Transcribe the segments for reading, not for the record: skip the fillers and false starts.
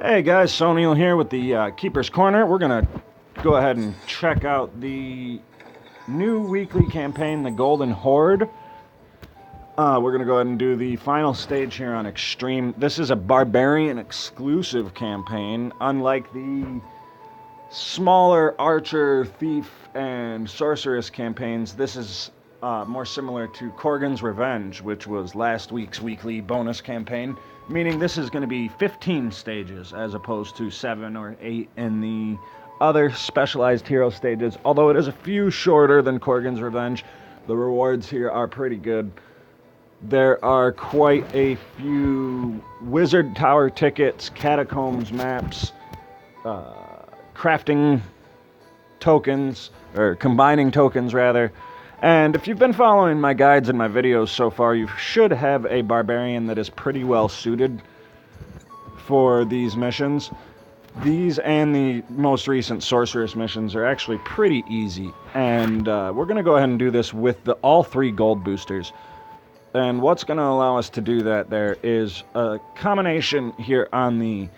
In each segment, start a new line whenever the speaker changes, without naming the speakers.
Hey guys, Soniel here with the Keeper's Corner. We're going to go ahead and check out the new weekly campaign, the Golden Horde. We're going to go ahead and do the final stage here on Extreme. This is a Barbarian exclusive campaign, unlike the smaller Archer, Thief, and Sorceress campaigns. This is more similar to Korgan's Revenge, which was last week's weekly bonus campaign, meaning this is going to be 15 stages as opposed to 7 or 8 in the other specialized hero stages. Although it is a few shorter than Korgan's Revenge, the rewards here are pretty good. There are quite a few Wizard Tower tickets, Catacombs maps, crafting tokens, or combining tokens rather. And if you've been following my guides and my videos so far, you should have a Barbarian that is pretty well suited for these missions. These and the most recent Sorceress missions are actually pretty easy. And we're going to go ahead and do this with all 3 gold boosters. And what's going to allow us to do that there is a combination here on the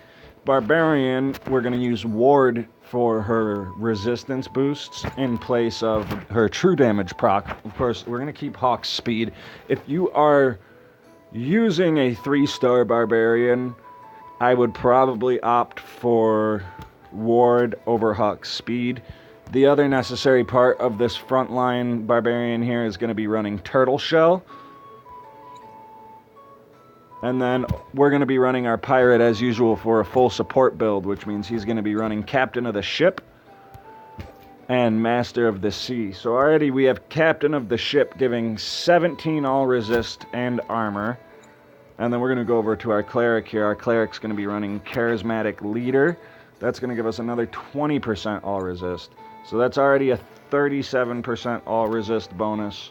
Barbarian. We're going to use Ward for her resistance boosts in place of her true damage proc. Of course, we're going to keep Hawk's speed. If you are using a 3-star Barbarian, I would probably opt for Ward over Hawk's speed. The other necessary part of this frontline Barbarian here is going to be running Turtle Shell. And then we're going to be running our pirate as usual for a full support build, which means he's going to be running Captain of the Ship and Master of the Sea. So already we have Captain of the Ship giving 17 all resist and armor. And then we're going to go over to our Cleric here. Our Cleric's going to be running Charismatic Leader. That's going to give us another 20% all resist. So that's already a 37% all resist bonus.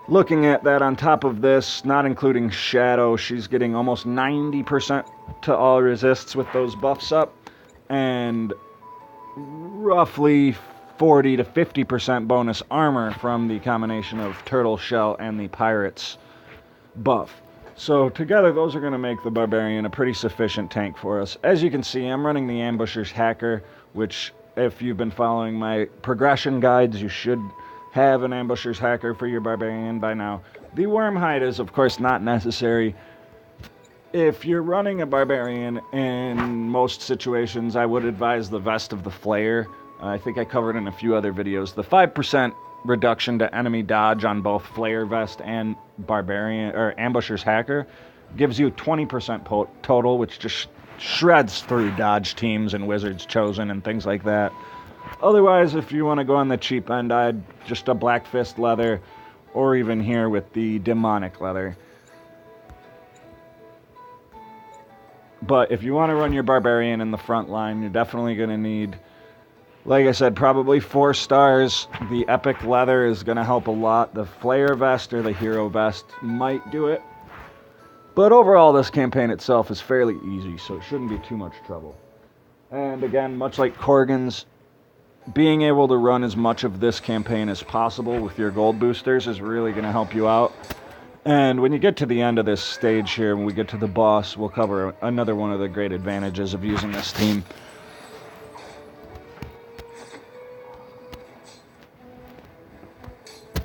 Looking at that on top of this, not including Shadow, she's getting almost 90% to all resists with those buffs up, and roughly 40 to 50% bonus armor from the combination of Turtle Shell and the Pirate's buff. So together those are going to make the Barbarian a pretty sufficient tank for us. As you can see, I'm running the Ambusher's Hacker, which if you've been following my progression guides, you should have an Ambusher's Hacker for your Barbarian by now. The Wormhide is, of course, not necessary. If you're running a Barbarian, in most situations, I would advise the Vest of the Flayer. I think I covered in a few other videos. The 5% reduction to enemy dodge on both Flayer Vest and Barbarian or Ambusher's Hacker gives you 20% total, which just shreds through dodge teams and Wizards Chosen and things like that. Otherwise, if you want to go on the cheap end, I'd just a Black Fist leather, or even here with the Demonic leather. But if you want to run your Barbarian in the front line, you're definitely going to need, like I said, probably 4 stars. The Epic leather is going to help a lot. The Flayer Vest or the Hero Vest might do it. But overall, this campaign itself is fairly easy, so it shouldn't be too much trouble. And again, much like Korgan's, being able to run as much of this campaign as possible with your gold boosters is really going to help you out. And when you get to the end of this stage here, when we get to the boss, we'll cover another one of the great advantages of using this team.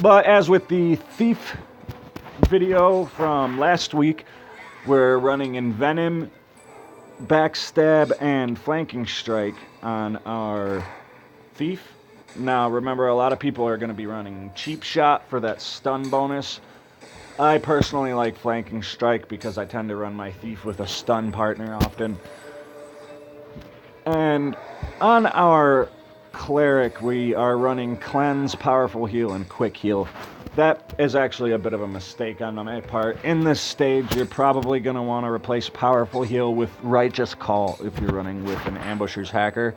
But as with the Thief video from last week, we're running Envenom, Backstab, and Flanking Strike on our Thief. Now remember, a lot of people are going to be running Cheap Shot for that stun bonus. I personally like Flanking Strike because I tend to run my Thief with a stun partner often. And on our Cleric, we are running Cleanse, Powerful Heal, and Quick Heal. That is actually a bit of a mistake on my part. In this stage, you're probably going to want to replace Powerful Heal with Righteous Call if you're running with an Ambusher's Hacker.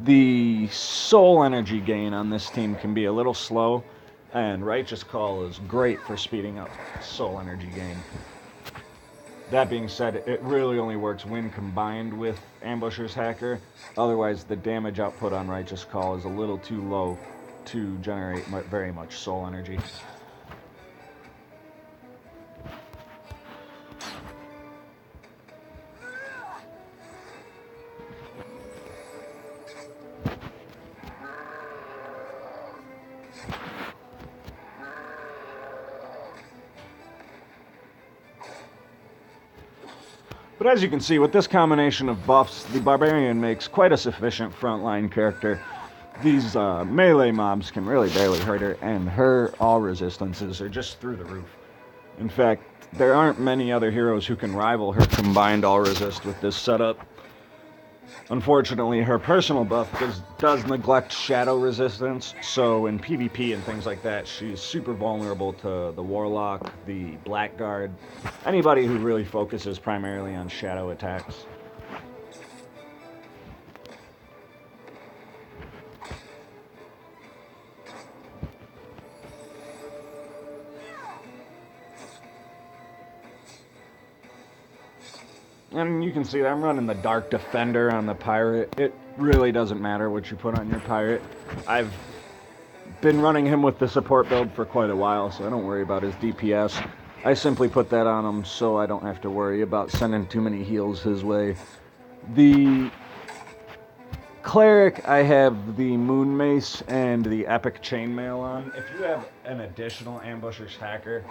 The soul energy gain on this team can be a little slow, and Righteous Call is great for speeding up soul energy gain. That being said, it really only works when combined with Ambusher's Hacker. Otherwise, the damage output on Righteous Call is a little too low to generate very much soul energy. But as you can see, with this combination of buffs, the Barbarian makes quite a sufficient frontline character. These melee mobs can really barely hurt her, and her all resistances are just through the roof. In fact, there aren't many other heroes who can rival her combined all resist with this setup. Unfortunately, her personal buff does neglect shadow resistance, so in PvP and things like that, she's super vulnerable to the Warlock, the Blackguard, anybody who really focuses primarily on shadow attacks. And you can see that I'm running the Dark Defender on the Pirate. It really doesn't matter what you put on your Pirate. I've been running him with the support build for quite a while, so I don't worry about his DPS. I simply put that on him so I don't have to worry about sending too many heals his way. The Cleric, I have the Moon Mace and the Epic Chainmail on. If you have an additional Ambusher's Hacker,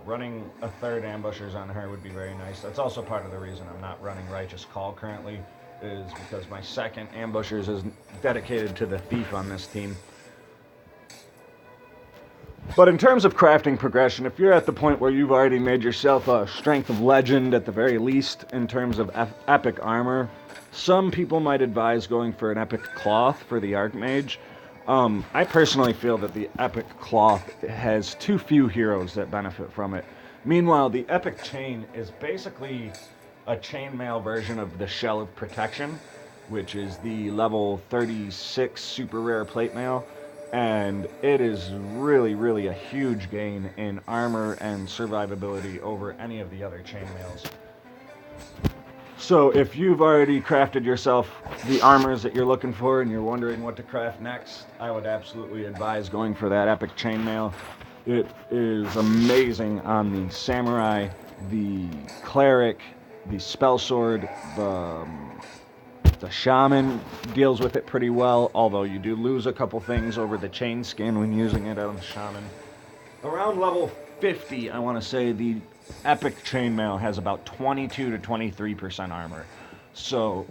running a third Ambushers on her would be very nice. That's also part of the reason I'm not running Righteous Call currently, is because my second Ambushers is dedicated to the Thief on this team. But in terms of crafting progression, if you're at the point where you've already made yourself a Strength of Legend at the very least in terms of epic armor, some people might advise going for an Epic Cloth for the Archmage. I personally feel that the Epic Cloth has too few heroes that benefit from it. Meanwhile, the Epic Chain is basically a chainmail version of the Shell of Protection, which is the level 36 super rare plate mail, and it is really a huge gain in armor and survivability over any of the other chainmails. So if you've already crafted yourself the armors that you're looking for and you're wondering what to craft next, I would absolutely advise going for that Epic Chainmail. It is amazing on the Samurai, the Cleric, the Spell Sword, the Shaman deals with it pretty well, although you do lose a couple things over the Chain Skin when using it on the Shaman. Around level 50, I want to say, the Epic Chainmail has about 22 to 23% armor. So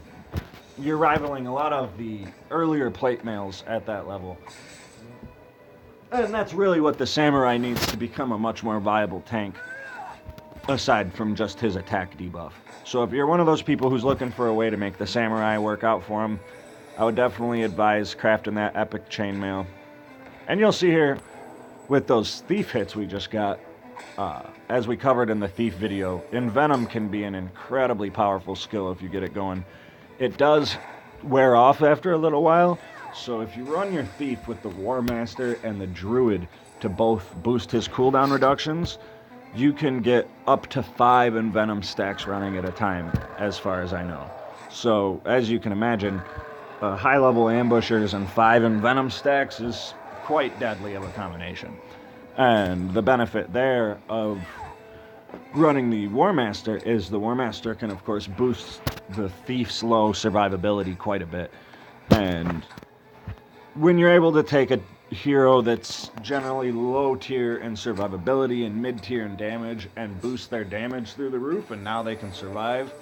you're rivaling a lot of the earlier plate mails at that level. And that's really what the Samurai needs to become a much more viable tank, aside from just his attack debuff. So if you're one of those people who's looking for a way to make the Samurai work out for him, I would definitely advise crafting that Epic Chainmail. And you'll see here, with those Thief hits we just got, as we covered in the Thief video, Envenom can be an incredibly powerful skill if you get it going. It does wear off after a little while, so if you run your Thief with the War Master and the Druid to both boost his cooldown reductions, you can get up to 5 Envenom stacks running at a time, as far as I know. So, as you can imagine, high-level ambushers and 5 Envenom stacks is quite deadly of a combination. And the benefit there of running the War Master is the War Master can, of course, boost the Thief's low survivability quite a bit. And when you're able to take a hero that's generally low tier in survivability and mid tier in damage and boost their damage through the roof, and now they can survive,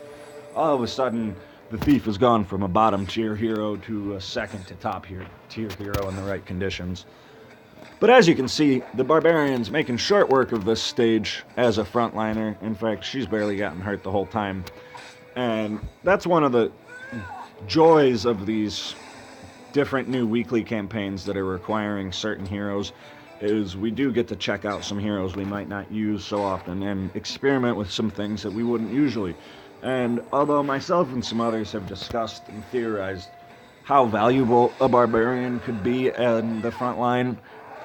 all of a sudden the Thief has gone from a bottom tier hero to a second to top tier hero in the right conditions. But as you can see, the Barbarian's making short work of this stage as a frontliner. In fact, she's barely gotten hurt the whole time. And that's one of the joys of these different new weekly campaigns that are requiring certain heroes, is we do get to check out some heroes we might not use so often and experiment with some things that we wouldn't usually. And although myself and some others have discussed and theorized how valuable a Barbarian could be in the front line,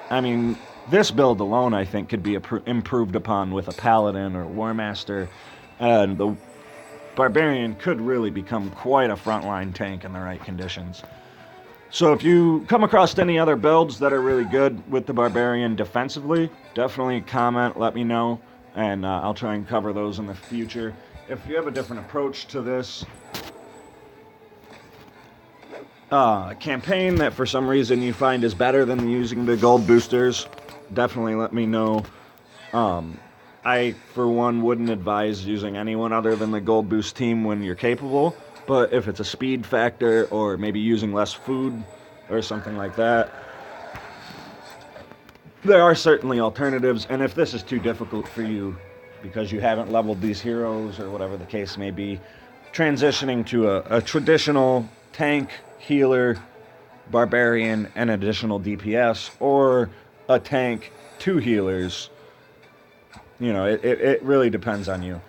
I mean, this build alone, I think, could be improved upon with a Paladin or War Master, and the Barbarian could really become quite a frontline tank in the right conditions. So if you come across any other builds that are really good with the Barbarian defensively, definitely comment, let me know, and I'll try and cover those in the future. If you have a different approach to this campaign that for some reason you find is better than using the gold boosters, definitely let me know. I, for one, wouldn't advise using anyone other than the gold boost team when you're capable. But if it's a speed factor or maybe using less food or something like that, there are certainly alternatives. And if this is too difficult for you because you haven't leveled these heroes or whatever the case may be, transitioning to a traditional tank, healer, barbarian, and additional DPS, or a tank, 2 healers, you know, it really depends on you.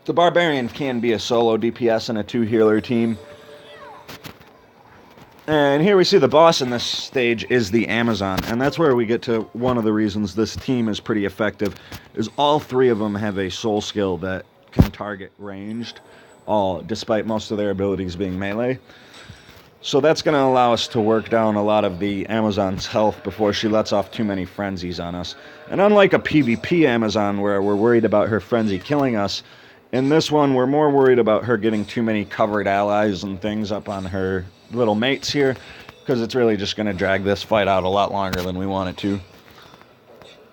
The barbarian can be a solo DPS and a 2 healer team. And here we see the boss in this stage is the Amazon, and that's where we get to one of the reasons this team is pretty effective, is all 3 of them have a soul skill that can target ranged, despite most of their abilities being melee. So that's going to allow us to work down a lot of the Amazon's health before she lets off too many frenzies on us. And unlike a PvP Amazon where we're worried about her frenzy killing us, in this one we're more worried about her getting too many covered allies and things up on her little mates here, because it's really just going to drag this fight out a lot longer than we want it to.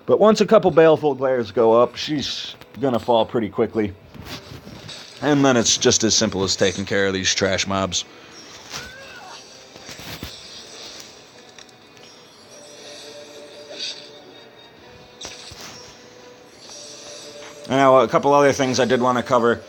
But once a couple baleful glares go up, she's going to fall pretty quickly. And then it's just as simple as taking care of these trash mobs. Now, a couple other things I did want to cover.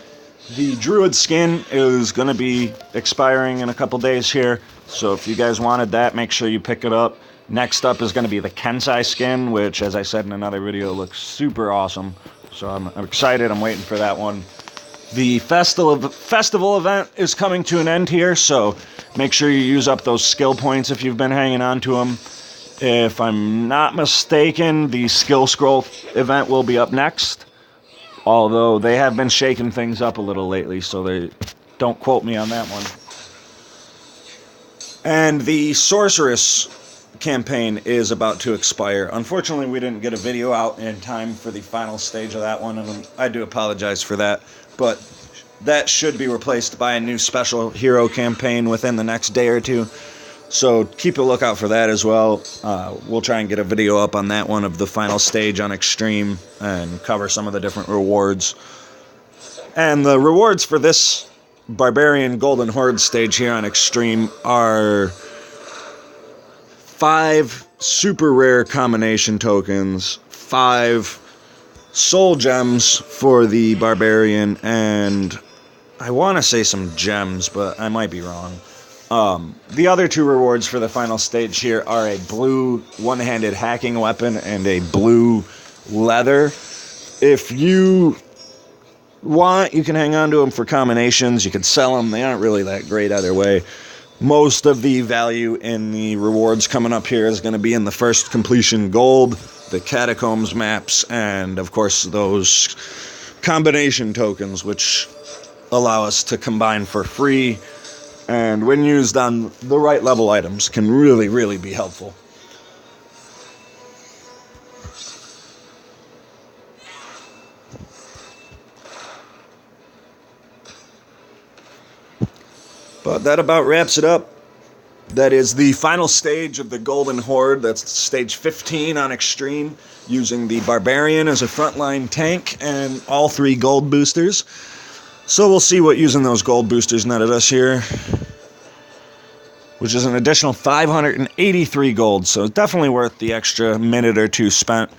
The Druid skin is going to be expiring in a couple days here, so if you guys wanted that, make sure you pick it up. Next up is going to be the Kensai skin, which, as I said in another video, looks super awesome. So I'm excited. I'm waiting for that one. The festival event is coming to an end here, so make sure you use up those skill points if you've been hanging on to them. If I'm not mistaken, the skill scroll event will be up next. Although they have been shaking things up a little lately, so they don't quote me on that one. And the Sorceress campaign is about to expire. Unfortunately, we didn't get a video out in time for the final stage of that one, and I do apologize for that. But that should be replaced by a new special hero campaign within the next day or 2. So keep a lookout for that as well. We'll try and get a video up on that one of the final stage on Extreme and cover some of the different rewards. And the rewards for this Barbarian Golden Horde stage here on Extreme are 5 super rare combination tokens, 5 soul gems for the Barbarian, and I want to say some gems, but I might be wrong. The other 2 rewards for the final stage here are a blue one-handed hacking weapon and a blue leather. If you want, you can hang on to them for combinations. You can sell them. They aren't really that great either way. Most of the value in the rewards coming up here is going to be in the first completion gold, the catacombs maps, and of course those combination tokens, which allow us to combine for free. And when used on the right level items, can really, really be helpful. But that about wraps it up. That is the final stage of the Golden Horde. That's stage 15 on Extreme, using the Barbarian as a frontline tank and all 3 gold boosters. So we'll see what using those gold boosters netted us here, which is an additional 583 gold, so definitely worth the extra minute or 2 spent.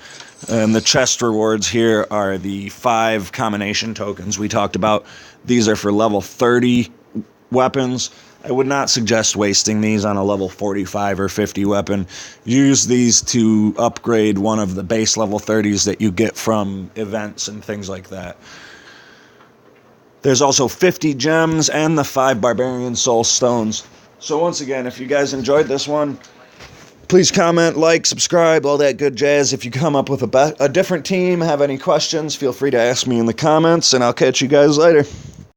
And the chest rewards here are the 5 combination tokens we talked about. These are for level 30 weapons. I would not suggest wasting these on a level 45 or 50 weapon. Use these to upgrade one of the base level 30s that you get from events and things like that. There's also 50 gems and the 5 Barbarian Soul Stones. So once again, if you guys enjoyed this one, please comment, like, subscribe, all that good jazz. If you come up with a different team, have any questions, feel free to ask me in the comments, and I'll catch you guys later.